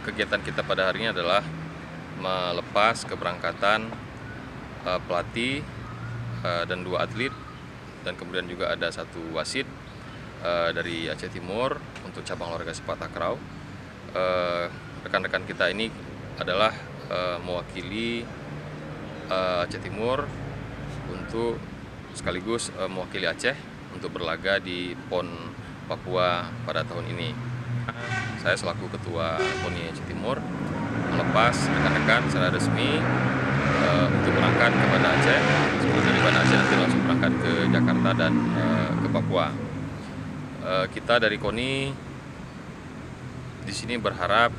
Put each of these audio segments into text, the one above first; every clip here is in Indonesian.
kegiatan kita pada hari ini adalah melepas keberangkatan pelatih dan 2 atlet, dan kemudian juga ada 1 wasit dari Aceh Timur untuk cabang olahraga sepak takraw. Rekan-rekan kita ini adalah mewakili Aceh Timur untuk sekaligus mewakili Aceh untuk berlaga di PON Papua pada tahun ini. Saya selaku Ketua KONI Aceh Timur melepas rekan-rekan secara resmi untuk berangkat kepada Aceh. Sebelum dari Aceh nanti langsung berangkat ke Jakarta dan ke Papua. Kita dari KONI di sini berharap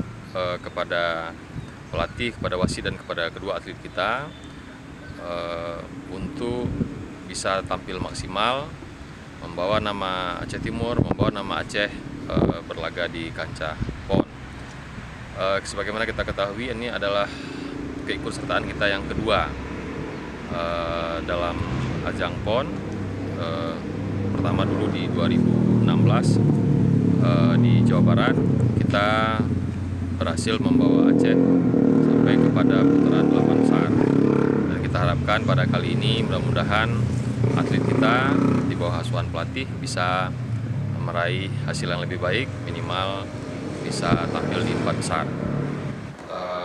kepada pelatih, kepada wasit dan kepada kedua atlet kita untuk bisa tampil maksimal, membawa nama Aceh Timur, membawa nama Aceh berlaga di kancah PON. Sebagaimana kita ketahui, ini adalah keikutsertaan kita yang kedua dalam ajang PON. Pertama dulu di 2016 di Jawa Barat, kita berhasil membawa Aceh sampai kepada putaran 8 besar. Dan kita harapkan pada kali ini mudah-mudahan atlet kita di bawah asuhan pelatih bisa meraih hasil yang lebih baik, minimal bisa tampil di 4 besar.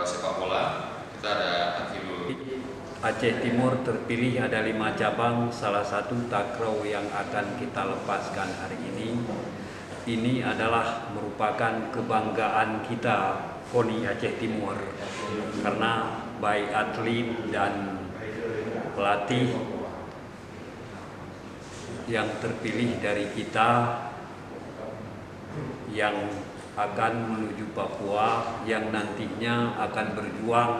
Sepak bola kita ada Aceh Timur terpilih ada 5 cabang, salah satu takraw yang akan kita lepaskan hari ini. Ini adalah merupakan kebanggaan kita KONI Aceh Timur, karena baik atlet dan pelatih yang terpilih dari kita yang akan menuju Papua, yang nantinya akan berjuang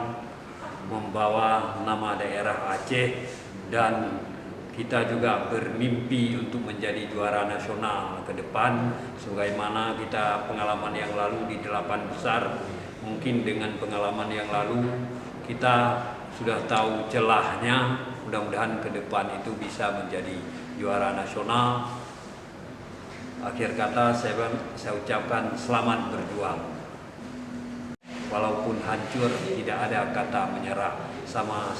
membawa nama daerah Aceh, dan kita juga bermimpi untuk menjadi juara nasional ke depan. Sebagaimana kita pengalaman yang lalu di 8 besar, mungkin dengan pengalaman yang lalu kita sudah tahu celahnya. Mudah-mudahan ke depan itu bisa menjadi juara nasional. Akhir kata saya ucapkan selamat berjuang. Walaupun hancur, tidak ada kata menyerah. Sama